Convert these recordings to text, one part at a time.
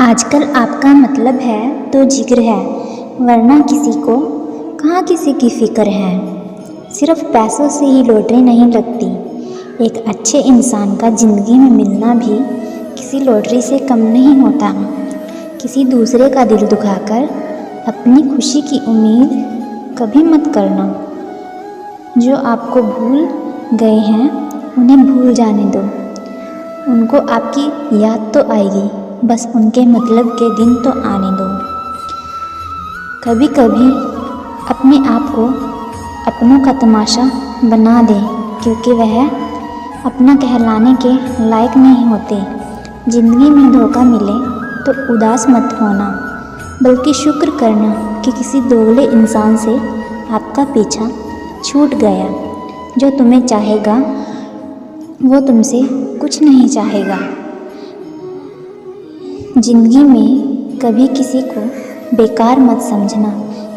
आजकल आपका मतलब है तो जिक्र है, वरना किसी को कहाँ किसी की फ़िक्र है। सिर्फ पैसों से ही लॉटरी नहीं लगती। एक अच्छे इंसान का ज़िंदगी में मिलना भी किसी लॉटरी से कम नहीं होता। किसी दूसरे का दिल दुखाकर अपनी खुशी की उम्मीद कभी मत करना। जो आपको भूल गए हैं उन्हें भूल जाने दो। उनको आपकी याद तो आएगी, बस उनके मतलब के दिन तो आने दो। कभी कभी अपने आप को अपनों का तमाशा बना दे, क्योंकि वह अपना कहलाने के लायक नहीं होते। ज़िंदगी में धोखा मिले तो उदास मत होना, बल्कि शुक्र करना कि किसी दोगले इंसान से आपका पीछा छूट गया। जो तुम्हें चाहेगा वो तुमसे कुछ नहीं चाहेगा। ज़िंदगी में कभी किसी को बेकार मत समझना,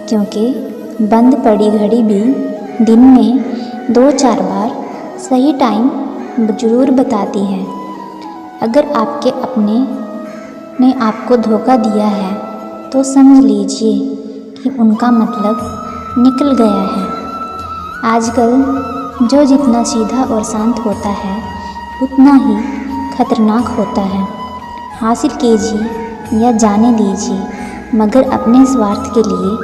क्योंकि बंद पड़ी घड़ी भी दिन में 2-4 बार सही टाइम ज़रूर बताती है। अगर आपके अपने ने आपको धोखा दिया है तो समझ लीजिए कि उनका मतलब निकल गया है। आजकल जो जितना सीधा और शांत होता है उतना ही खतरनाक होता है। हासिल कीजिए या जाने दीजिए, मगर अपने स्वार्थ के लिए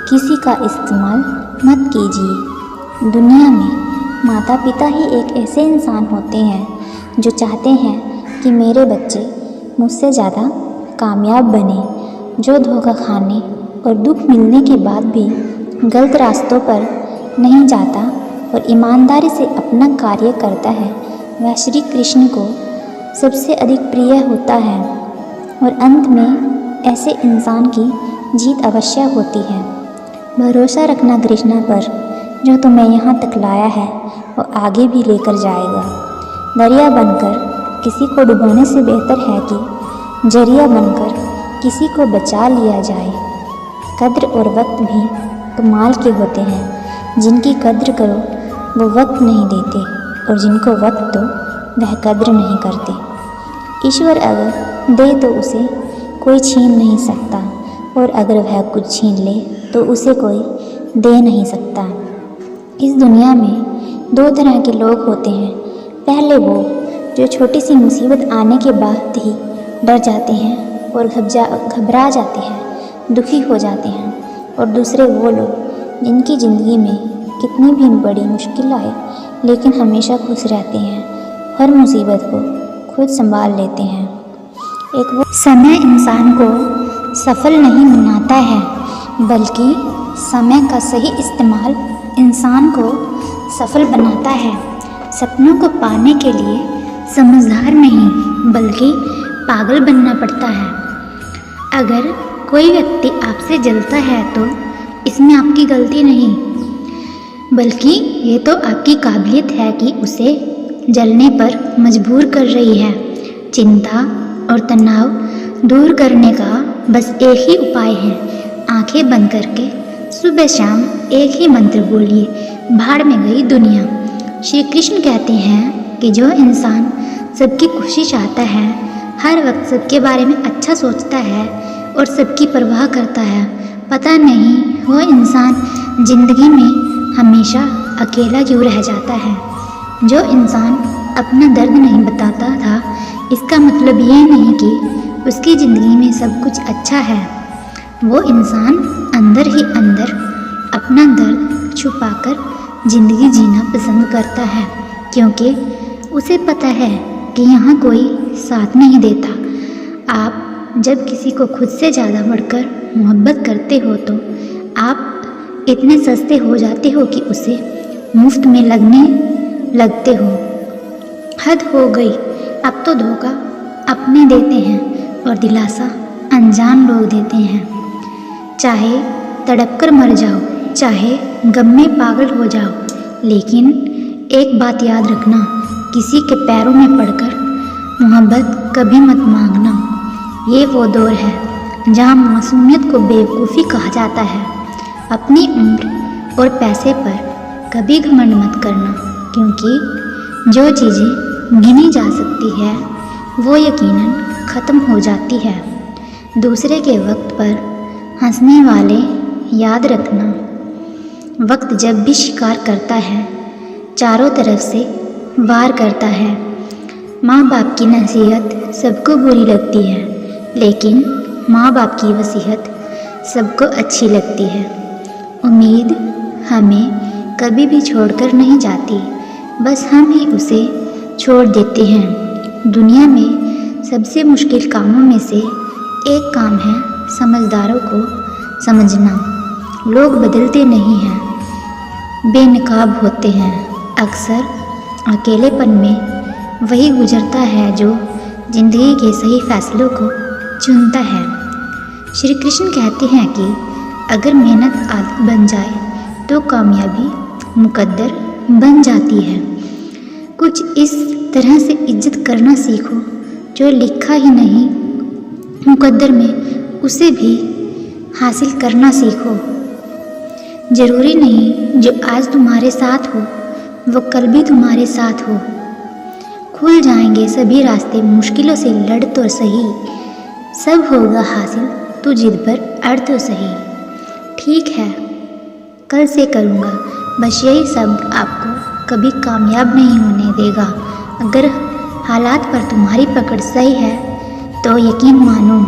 किसी का इस्तेमाल मत कीजिए। दुनिया में माता पिता ही एक ऐसे इंसान होते हैं जो चाहते हैं कि मेरे बच्चे मुझसे ज़्यादा कामयाब बने। जो धोखा खाने और दुख मिलने के बाद भी गलत रास्तों पर नहीं जाता और ईमानदारी से अपना कार्य करता है, वह श्री कृष्ण को सबसे अधिक प्रिय होता है। और अंत में ऐसे इंसान की जीत अवश्य होती है। भरोसा रखना कृष्णा पर, जो तुम्हें यहाँ तक लाया है वो आगे भी लेकर जाएगा। दरिया बनकर किसी को डुबोने से बेहतर है कि जरिया बनकर किसी को बचा लिया जाए। कद्र और वक्त भी कमाल के होते हैं। जिनकी कद्र करो वो वक्त नहीं देते, और जिनको वक्त दो वह कद्र नहीं करते। ईश्वर अगर दे तो उसे कोई छीन नहीं सकता, और अगर वह कुछ छीन ले तो उसे कोई दे नहीं सकता। इस दुनिया में 2 तरह के लोग होते हैं। पहले वो जो छोटी सी मुसीबत आने के बाद ही डर जाते हैं और घबरा जाते हैं, दुखी हो जाते हैं। और दूसरे वो लोग जिनकी ज़िंदगी में कितनी भी बड़ी मुश्किल आए लेकिन हमेशा खुश रहते हैं, हर मुसीबत को खुद संभाल लेते हैं। एक वो समय इंसान को सफल नहीं बनाता है, बल्कि समय का सही इस्तेमाल इंसान को सफल बनाता है। सपनों को पाने के लिए समझदार नहीं बल्कि पागल बनना पड़ता है। अगर कोई व्यक्ति आपसे जलता है तो इसमें आपकी गलती नहीं, बल्कि ये तो आपकी काबिलियत है कि उसे जलने पर मजबूर कर रही है। चिंता और तनाव दूर करने का बस एक ही उपाय है। आंखें बंद करके सुबह शाम एक ही मंत्र बोलिए, भाड़ में गई दुनिया। श्री कृष्ण कहते हैं कि जो इंसान सबकी खुशी चाहता है, हर वक्त सबके बारे में अच्छा सोचता है और सबकी परवाह करता है, पता नहीं वो इंसान ज़िंदगी में हमेशा अकेला क्यों रह जाता है। जो इंसान अपना दर्द नहीं बताता था, इसका मतलब ये नहीं कि उसकी ज़िंदगी में सब कुछ अच्छा है। वो इंसान अंदर ही अंदर अपना दर्द छुपाकर ज़िंदगी जीना पसंद करता है, क्योंकि उसे पता है कि यहाँ कोई साथ नहीं देता। आप जब किसी को खुद से ज़्यादा बढ़कर मोहब्बत करते हो तो आप इतने सस्ते हो जाते हो कि उसे मुफ्त में लगने लगते हो। हद हो गई, अब तो धोखा अपने देते हैं और दिलासा अनजान लोग देते हैं। चाहे तड़प कर मर जाओ, चाहे गम में पागल हो जाओ, लेकिन एक बात याद रखना, किसी के पैरों में पड़कर मोहब्बत कभी मत मांगना। ये वो दौर है जहाँ मासूमियत को बेवकूफ़ी कहा जाता है। अपनी उम्र और पैसे पर कभी घमंड मत करना, क्योंकि जो चीज़ें गिनी जा सकती है वो यकीनन ख़त्म हो जाती है। दूसरे के वक्त पर हंसने वाले याद रखना, वक्त जब भी शिकार करता है चारों तरफ से वार करता है। माँ बाप की नसीहत सबको बुरी लगती है, लेकिन माँ बाप की वसीयत सबको अच्छी लगती है। उम्मीद हमें कभी भी छोड़कर नहीं जाती, बस हम ही उसे छोड़ देते हैं। दुनिया में सबसे मुश्किल कामों में से एक काम है समझदारों को समझना। लोग बदलते नहीं हैं, बेनकाब होते हैं। अक्सर अकेलेपन में वही गुजरता है जो ज़िंदगी के सही फैसलों को चुनता है। श्री कृष्ण कहते हैं कि अगर मेहनत आदत बन जाए तो कामयाबी मुकद्दर बन जाती है। कुछ इस तरह से इज्जत करना सीखो, जो लिखा ही नहीं मुकद्दर में उसे भी हासिल करना सीखो। ज़रूरी नहीं जो आज तुम्हारे साथ हो वो कल भी तुम्हारे साथ हो। खुल जाएंगे सभी रास्ते, मुश्किलों से लड़ तो सही, सब होगा हासिल तू जिद पर अड़ तो सही। ठीक है कल से करूँगा, बस यही शब्द आपको कभी कामयाब नहीं होने देगा। अगर हालात पर तुम्हारी पकड़ सही है तो यकीन मानो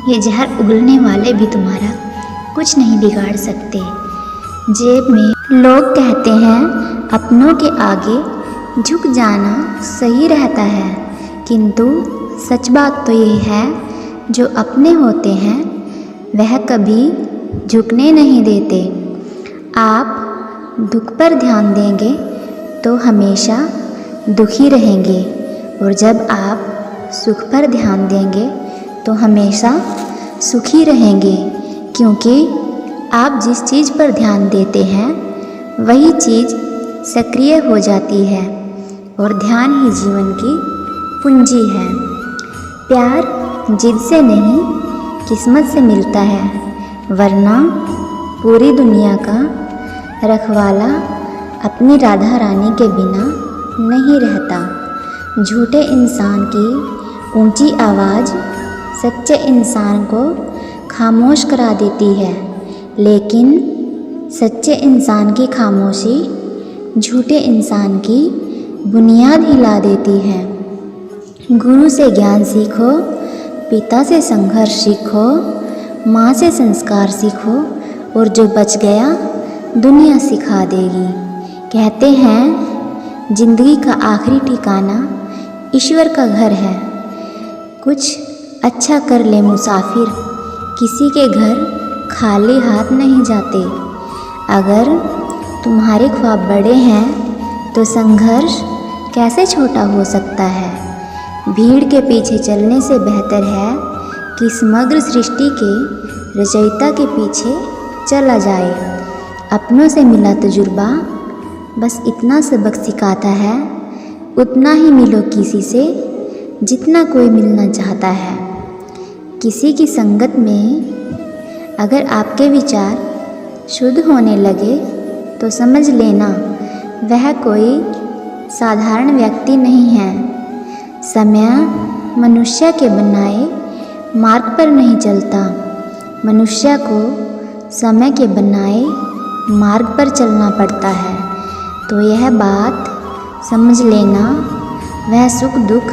ये जहर उगलने वाले भी तुम्हारा कुछ नहीं बिगाड़ सकते। जेब में लोग कहते हैं अपनों के आगे झुक जाना सही रहता है, किंतु सच बात तो ये है जो अपने होते हैं वह कभी झुकने नहीं देते। आप दुख पर ध्यान देंगे तो हमेशा दुखी रहेंगे, और जब आप सुख पर ध्यान देंगे तो हमेशा सुखी रहेंगे, क्योंकि आप जिस चीज़ पर ध्यान देते हैं वही चीज़ सक्रिय हो जाती है, और ध्यान ही जीवन की पूंजी है। प्यार जिद से नहीं किस्मत से मिलता है, वरना पूरी दुनिया का रखवाला अपनी राधा रानी के बिना नहीं रहता। झूठे इंसान की ऊंची आवाज़ सच्चे इंसान को खामोश करा देती है, लेकिन सच्चे इंसान की खामोशी झूठे इंसान की बुनियाद हिला देती है। गुरु से ज्ञान सीखो, पिता से संघर्ष सीखो, माँ से संस्कार सीखो, और जो बच गया दुनिया सिखा देगी। कहते हैं जिंदगी का आखिरी ठिकाना ईश्वर का घर है। कुछ अच्छा कर ले मुसाफिर, किसी के घर खाली हाथ नहीं जाते। अगर तुम्हारे ख्वाब बड़े हैं तो संघर्ष कैसे छोटा हो सकता है। भीड़ के पीछे चलने से बेहतर है कि समग्र सृष्टि के रचयिता के पीछे चला जाए। अपनों से मिला तजुर्बा बस इतना सबक सिखाता है, उतना ही मिलो किसी से जितना कोई मिलना चाहता है। किसी की संगत में अगर आपके विचार शुद्ध होने लगे तो समझ लेना वह कोई साधारण व्यक्ति नहीं है। समय मनुष्य के बनाए मार्ग पर नहीं चलता, मनुष्य को समय के बनाए मार्ग पर चलना पड़ता है। तो यह बात समझ लेना, वह सुख दुख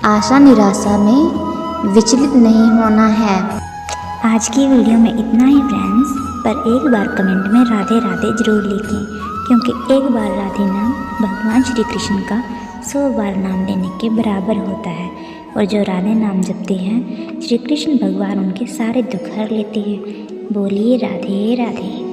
आशा निराशा में विचलित नहीं होना है। आज की वीडियो में इतना ही फ्रेंड्स, पर एक बार कमेंट में राधे राधे ज़रूर लिखें, क्योंकि एक बार राधे नाम भगवान श्री कृष्ण का 100 बार नाम लेने के बराबर होता है, और जो राधे नाम जपते हैं श्री कृष्ण भगवान उनके सारे दुख हर लेते हैं। बोलिए राधे राधे।